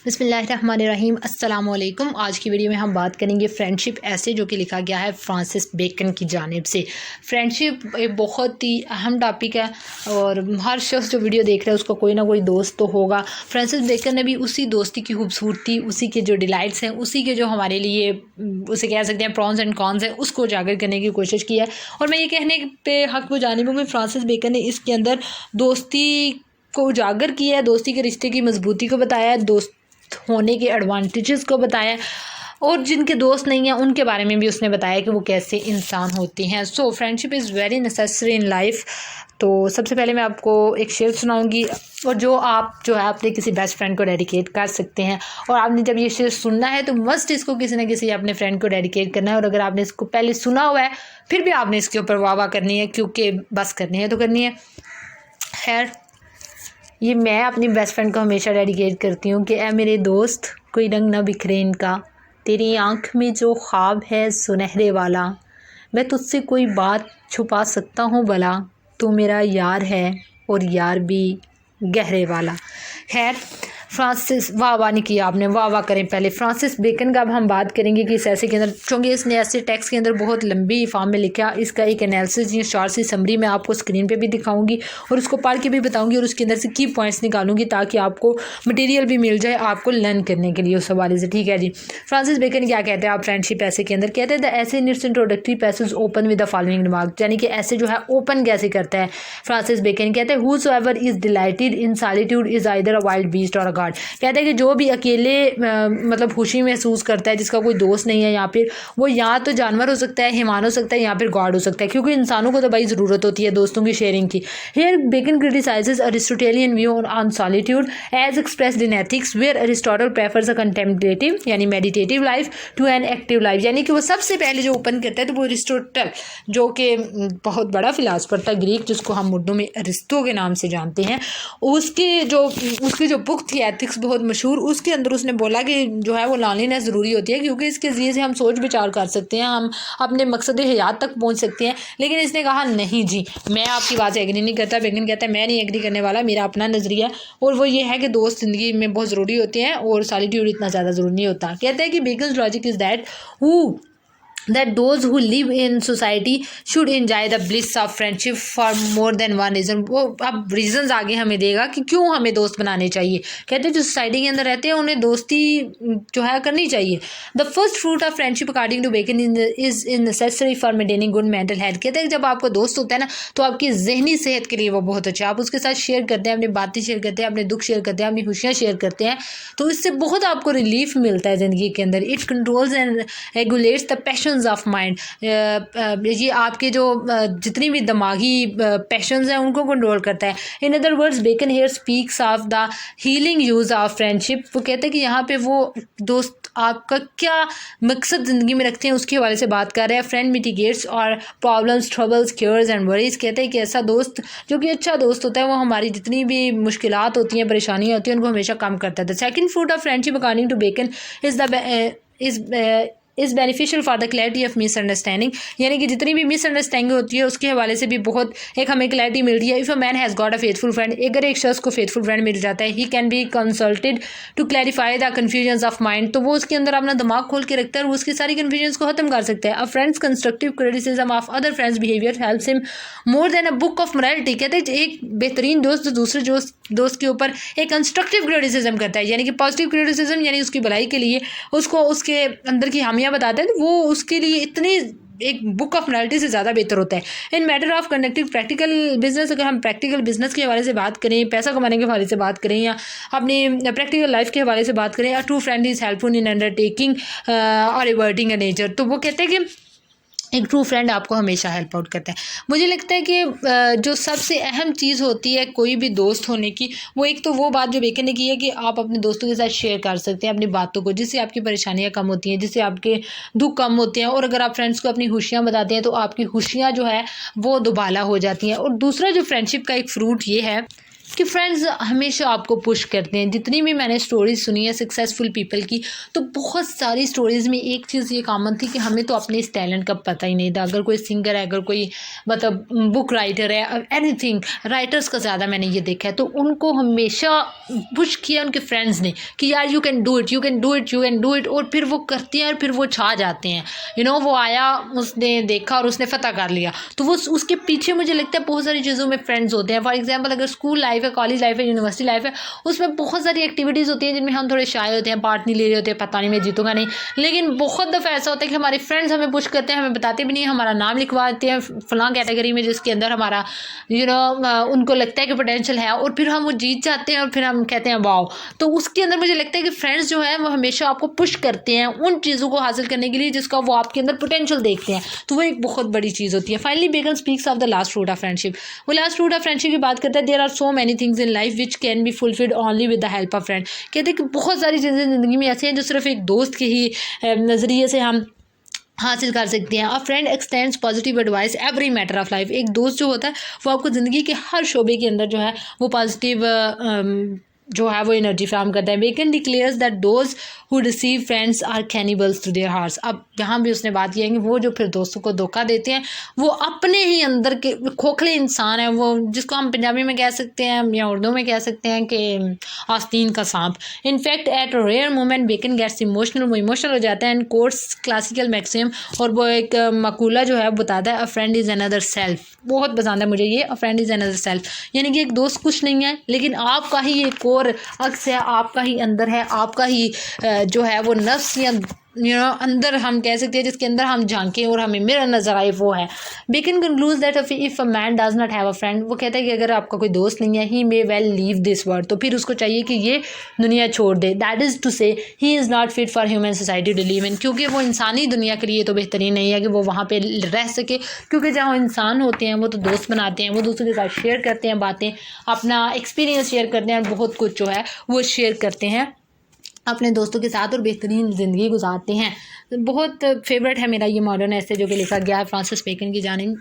बिस्मिल्लाहिर्रहमानिर्रहीम अस्सलाम वालेकुम। आज की वीडियो में हम बात करेंगे फ्रेंडशिप ऐसे, जो कि लिखा गया है फ्रांसिस बेकन की जानिब से। फ्रेंडशिप एक बहुत ही अहम टॉपिक है और हर शख्स जो वीडियो देख रहा है उसका कोई ना कोई दोस्त तो होगा। फ्रांसिस बेकन ने भी उसी दोस्ती की खूबसूरती, उसी के जो डिलाइट्स हैं, उसी के जो हमारे लिए उसे कह सकते हैं प्रॉन्स एंड कॉन्स हैं, उसको उजागर करने की कोशिश की है। और मैं ये कहने पे हक जानिब हूँ कि फ्रांसिस बेकन ने इसके अंदर दोस्ती को उजागर किया है, दोस्ती के रिश्ते की मजबूती को बताया है, दोस्त होने के एडवांटेजेस को बताया, और जिनके दोस्त नहीं हैं उनके बारे में भी उसने बताया कि वो कैसे इंसान होते हैं। So friendship is very necessary in life. तो सबसे पहले मैं आपको एक शेर सुनाऊंगी, और जो है अपने किसी बेस्ट फ्रेंड को डेडिकेट कर सकते हैं। और आपने जब ये शेर सुनना है तो मस्ट इसको किसी ना किसी अपने फ्रेंड को डेडिकेट करना है। और अगर आपने इसको पहले सुना हुआ है फिर भी आपने इसके ऊपर वाह करनी है, क्योंकि बस करनी है तो करनी है। खैर, ये मैं अपनी बेस्ट फ्रेंड को हमेशा डेडिकेट करती हूँ कि ऐ मेरे दोस्त, कोई रंग ना बिखरे इनका, तेरी आँख में जो ख्वाब है सुनहरे वाला, मैं तुझसे कोई बात छुपा सकता हूँ भला, तू मेरा यार है और यार भी गहरे वाला। खैर, फ्रांसिस, वाह नहीं किया आपने, वाह करें पहले। फ्रांसिस बेकन का अब हम बात करेंगे कि इस ऐसे के अंदर, चूँकि इसने ऐसे टेक्स्ट के अंदर बहुत लंबी फॉर्म में लिखा, इसका एक एनालिसिस या शॉर्ट सी समरी मैं आपको स्क्रीन पे भी दिखाऊंगी और उसको पढ़ के भी बताऊंगी और उसके अंदर से की पॉइंट्स निकालूंगी ताकि आपको मटेरियल भी मिल जाए आपको लर्न करने के लिए उस हवाले से। ठीक है जी। फ्रांसिस बेकन क्या कहते हैं आप फ्रेंडशिप ऐसे के अंदर? कहते हैं द ऐसे in its introductory passage open with the following remark, यानी कि ऐसे जो है ओपन कैसे करता है फ्रांसिस बेकन। कहते हैं whosoever is delighted in solitude is either a wild beast or a God. कहते हैं कि जो भी अकेले मतलब खुशी महसूस करता है, जिसका कोई दोस्त नहीं है, या फिर वो या तो जानवर हो सकता है, हैवान हो सकता है, या फिर गॉड हो सकता है, क्योंकि इंसानों को तो भाई ज़रूरत होती है दोस्तों की शेयरिंग की। Here Bacon criticises Aristotelian view on solitude as expressed in ethics, where Aristotle prefers a contemplative यानी meditative life to an active life. यानी कि वो सबसे पहले जो ओपन करता है तो वो अरिस्टोटल, जो कि बहुत बड़ा फिलासफर था ग्रीक, जिसको हम उर्दू में अरिस्तो के नाम से जानते हैं, उसकी जो बुक थी एथिक्स बहुत मशहूर, उसके अंदर उसने बोला कि जो है वो लॉनलीनेस ज़रूरी होती है, क्योंकि इसके ज़रिए से हम सोच विचार कर सकते हैं, हम अपने मकसद हयात तक पहुंच सकते हैं। लेकिन इसने कहा नहीं जी, मैं आपकी बात से एग्री नहीं करता। बेकन कहता है मैं नहीं एग्री करने वाला, मेरा अपना नज़रिया है और वो ये है कि दोस्त ज़िंदगी में बहुत ज़रूरी होते हैं और सॉलिट्यूड इतना ज़्यादा ज़रूरी नहीं होता। कहते हैं कि beckons logic is that those who live in society should enjoy the bliss of friendship for more than one reason। वो अब रीजंस आगे हमें देगा कि क्यों हमें दोस्त बनाने चाहिए। कहते हैं जो सोसाइटी के अंदर रहते हैं उन्हें दोस्ती जो है करनी चाहिए। The first fruit of friendship according to Bacon is necessary for maintaining good mental health. कहते हैं जब आपको दोस्त होता है ना तो आपकी जहनी सेहत के लिए वो बहुत अच्छा, आप उसके साथ शेयर करते हैं, अपनी बातें शेयर करते हैं, अपने दुख शेयर करते हैं, अपनी खुशियाँ शेयर करते हैं, तो इससे बहुत आपको रिलीफ मिलता है ज़िंदगी के अंदर। It controls and regulates the passion of mind. ये आपके जो जितनी भी दिमागी पैशंस हैं उनको कंट्रोल करता है। In other words Bacon here speaks of the healing use of friendship. वो कहते हैं कि यहाँ पे वो दोस्त आपका क्या मकसद ज़िंदगी में रखते हैं उसके हवाले से बात कर रहे हैं। फ्रेंड मिटिगेट्स और problems, troubles, cares and worries. कहते हैं कि ऐसा दोस्त जो कि अच्छा दोस्त होता है वो हमारी जितनी भी मुश्किलात होती हैं, परेशानियाँ होती हैं, उनको हमेशा कम करता है। The second fruit of friendship according to Bacon is beneficial for the clarity of misunderstanding. यानी कि जितनी भी मिसअंडरस्टैंडिंग होती है उसके हवाले से भी बहुत एक हमें क्लैरिटी मिलती है। If a man has got a faithful friend, अगर एक शख्स को फेथफुल फ्रेंड मिल जाता है, he can be consulted to clarify the confusions of mind. तो वो उसके अंदर अपना दिमाग खोल के रखता है और वो उसकी सारी कन्फ्यूजन्स को खत्म कर सकता है। A friend's constructive criticism of other friend's behaviour helps him more than a book of morality. कहते हैं एक बेहतरीन दोस्त जो दूसरे दोस्त के ऊपर एक कंस्ट्रक्टिव क्रिटिसिज्म करता है, यानी कि पॉजिटिव क्रिटिसिज्म, यानी उसकी भलाई के लिए उसको उसके अंदर की खामियां बताता है, तो वो उसके लिए इतनी एक बुक ऑफ मोरालिटी से ज़्यादा बेहतर होता है। इन matter of conducting practical business, अगर हम प्रैक्टिकल बिजनेस के हवाले से बात करें, पैसा कमाने के हवाले से बात करें, या अपनी प्रैक्टिकल लाइफ के हवाले से बात करें, a true friend is helpful in undertaking और रिवर्टिंग अ नेचर। तो वो कहते हैं कि एक ट्रू फ्रेंड आपको हमेशा हेल्प आउट करता है। मुझे लगता है कि जो सबसे अहम चीज़ होती है कोई भी दोस्त होने की, वो एक तो वो बात जो बेकन ने की है कि आप अपने दोस्तों के साथ शेयर कर सकते हैं अपनी बातों को, जिससे आपकी परेशानियां कम होती हैं, जिससे आपके दुख कम होते हैं। और अगर आप फ्रेंड्स को अपनी खुशियाँ बताते हैं तो आपकी खुशियाँ जो है वो दुबाला हो जाती हैं। और दूसरा जो फ्रेंडशिप का एक फ्रूट ये है कि फ्रेंड्स हमेशा आपको पुश करते हैं। जितनी भी मैंने स्टोरीज सुनी है सक्सेसफुल पीपल की, तो बहुत सारी स्टोरीज़ में एक चीज़ ये कॉमन थी कि हमें तो अपने इस टैलेंट का पता ही नहीं था। अगर कोई सिंगर है, अगर कोई मतलब बुक राइटर है, एनीथिंग, राइटर्स का ज़्यादा मैंने ये देखा है, तो उनको हमेशा पुश किया उनके फ्रेंड्स ने कि यार you can do it, you can do it, you can do it, और फिर वो करते हैं और फिर वो छा जाते हैं। वो आया, उसने देखा और उसने फतह कर लिया। तो वो उसके पीछे मुझे लगता है बहुत सारी चीज़ों में फ्रेंड्स होते हैं। फॉर एग्जाम्पल अगर स्कूल लाइफ है, कॉलेज लाइफ है, यूनिवर्सिटी लाइफ है, उसमें बहुत सारी एक्टिविटीज़ होती हैं जिनमें हम थोड़े शाय होते हैं, पार्ट नहीं ले रहे होते हैं, पता नहीं मैं जीतूंगा नहीं। लेकिन बहुत दफ़ा ऐसा होता है कि हमारे फ्रेंड्स हमें पुश करते हैं, हमें बताते भी नहीं, हमारा नाम लिखवा देते हैं फलां कैटेगरी में जिसके अंदर हमारा उनको लगता है कि पोटेंशियल है, और फिर हम वो जीत जाते हैं और फिर हम कहते हैं वाओ। तो उसके अंदर मुझे लगता है कि फ्रेंड्स जो है वो हमेशा आपको पुश करते हैं उन चीज़ों को हासिल करने के लिए जिसका वो आपके अंदर पोटेंशियल देखते हैं। तो वो एक बहुत बड़ी चीज़ होती है। Finally Bacon speaks of the last fruit of friendship. वो लास्ट फ्रूट ऑफ फ्रेंडशिप की बात करता है, there are so many things in life which can be fulfilled only with the help of friend. कहते हैं कि बहुत सारी चीज़ें ज़िंदगी में ऐसी हैं जो सिर्फ एक दोस्त के ही नज़रिए से हम हासिल कर सकते हैं। अ friend x tends positive advice every matter of life. एक दोस्त जो होता है वो आपको ज़िंदगी के हर शोबे के अंदर जो है वो पॉजिटिव जो है वो एनर्जी फ्राहम करता है। Bacon declares that those who receive friends are cannibals to their hearts. अब यहाँ भी उसने बात की है कि वो जो फिर दोस्तों को धोखा देते हैं वो अपने ही अंदर के खोखले इंसान है, वो जिसको हम पंजाबी में कह सकते हैं या उर्दू में कह सकते हैं कि आस्तीन का सांप। In fact at rare moment Bacon gets emotional, वो इमोशनल हो जाता है एंड कोर्स क्लासिकल मैक्सिम, और वो एक मकूला जो है बताता है अ फ्रेंड इज़ अनदर सेल्फ। बहुत पसंद है मुझे ये, अ फ्रेंड इज़ अनदर सेल्फ, यानी कि एक दोस्त कुछ नहीं है लेकिन आपका ही एक और अक्स है, आपका ही अंदर है, आपका ही जो है वो नफ्स या अंदर हम कह सकते हैं जिसके अंदर हम झांकें और हमें मिरर नजर आए, वो है। Bacon concludes that if a man does not have a friend, वो कहता है कि अगर आपका कोई दोस्त नहीं है, he may well leave this world, तो फिर उसको चाहिए कि ये दुनिया छोड़ दे। That is to say he is not fit for human society to live in, क्योंकि वो इंसानी दुनिया के लिए तो बेहतरीन नहीं है कि वो वहाँ पर रह सके, क्योंकि जहाँ इंसान होते हैं वो तो दोस्त बनाते हैं, वो दूसरों के साथ शेयर करते हैं बातें, अपना एक्सपीरियंस शेयर करते हैं, बहुत कुछ जो है वो शेयर करते हैं अपने दोस्तों के साथ और बेहतरीन ज़िंदगी गुजारते हैं। बहुत फेवरेट है मेरा ये मॉडर्न ऐसे जो कि लिखा गया है फ्रांसिस बेकन की जानिब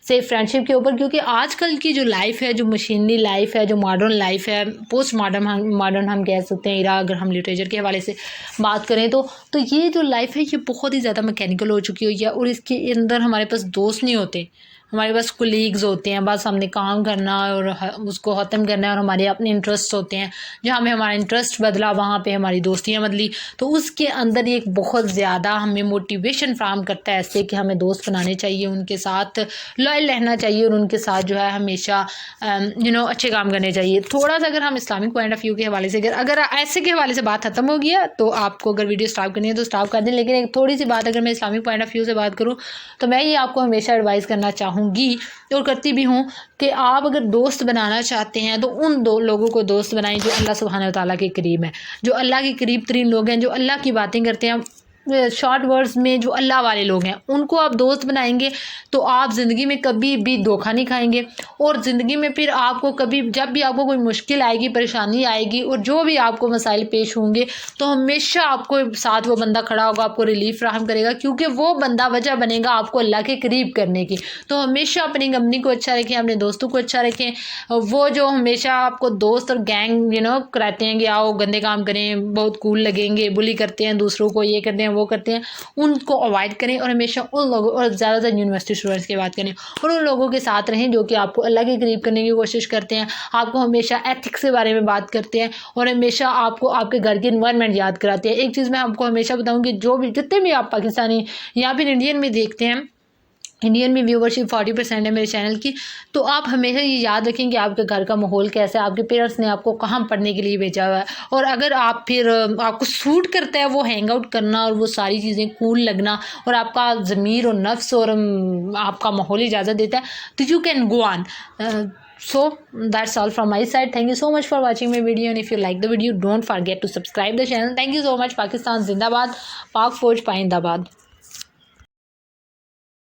से फ्रेंडशिप के ऊपर, क्योंकि आजकल की जो लाइफ है, जो मशीनरी लाइफ है, जो मॉडर्न लाइफ है, पोस्ट मॉडर्न हम कह सकते हैं इरा, अगर हम लिटरेचर के हवाले से बात करें तो ये जो लाइफ है ये बहुत ही ज़्यादा मैकेनिकल हो चुकी हुई है, और इसके अंदर हमारे पास दोस्त नहीं होते, हमारे पास कोलीग्स होते हैं, बस हमने काम करना और उसको ख़त्म करना है, और हमारे अपने इंटरेस्ट होते हैं, जहाँ में हमारा इंटरेस्ट बदला वहाँ पे हमारी दोस्तियाँ बदली। तो उसके अंदर एक बहुत ज़्यादा हमें मोटिवेशन फ्राहम करता है ऐसे कि हमें दोस्त बनाने चाहिए, उनके साथ लॉयल रहना चाहिए और उनके साथ जो है हमेशा अच्छे काम करने चाहिए। थोड़ा सा अगर हम इस्लामिक पॉइंट ऑफ व्यू के हवाले से अगर ऐसे के हवाले से बात खत्म हो गया तो आपको अगर वीडियो स्टॉप करनी है तो स्टॉप कर दें, लेकिन एक थोड़ी सी बात अगर मैं इस्लामिक पॉइंट ऑफ व्यू से बात करूँ तो मैं ये आपको हमेशा एडवाइस करना चाहूँगी और करती भी हूँ कि आप अगर दोस्त बनाना चाहते हैं तो उन दो लोगों को दोस्त बनाएं जो अल्लाह सुब्हानहू व तआला के करीब हैं, जो अल्लाह के करीब तरीन लोग हैं, जो अल्लाह की बातें करते हैं। शॉर्ट वर्ड्स में जो अल्लाह वाले लोग हैं उनको आप दोस्त बनाएंगे तो आप ज़िंदगी में कभी भी धोखा नहीं खाएंगे, और ज़िंदगी में फिर आपको कभी जब भी आपको कोई मुश्किल आएगी, परेशानी आएगी और जो भी आपको मसाइल पेश होंगे तो हमेशा आपको साथ वो बंदा खड़ा होगा, आपको रिलीफ फ्राहम करेगा, क्योंकि वो बंदा वजह बनेगा आपको अल्लाह के करीब करने की। तो हमेशा अपनी कंपनी को अच्छा रखें, अपने दोस्तों को अच्छा रखें। वो जो हमेशा आपको दोस्त और गैंग कराते हैं कि आओ गंदे काम करें, बहुत कूल लगेंगे, बुली करते हैं दूसरों को, ये करते हैं वो करते हैं, उनको अवॉइड करें और हमेशा उन लोगों, और ज़्यादातर यूनिवर्सिटी स्टूडेंट्स की बात करें, और उन लोगों के साथ रहें जो कि आपको अल्लाह के करीब करने की कोशिश करते हैं, आपको हमेशा एथिक्स के बारे में बात करते हैं और हमेशा आपको आपके घर की इन्वायरमेंट याद कराते हैं। एक चीज़ मैं आपको हमेशा बताऊँ कि जो भी जितने भी आप पाकिस्तानी या फिर इंडियन में देखते हैं, इंडियन में व्यूवरशिप 40% है मेरे चैनल की, तो आप हमेशा ये याद रखें कि आपके घर का माहौल कैसा है, आपके पेरेंट्स ने आपको कहाँ पढ़ने के लिए भेजा हुआ है, और अगर आप फिर आपको सूट करता है वो हैंग आउट करना और वो सारी चीज़ें कूल लगना, और आपका ज़मीर और नफ्स और आपका माहौल इजाज़त देता है, तो you can go on. So that's all from my side. Thank you so much for watching my video, and if you like the video don't forget to subscribe the channel. Thank you so much. Pakistan Zindabad, Pak Fauj Paindabad.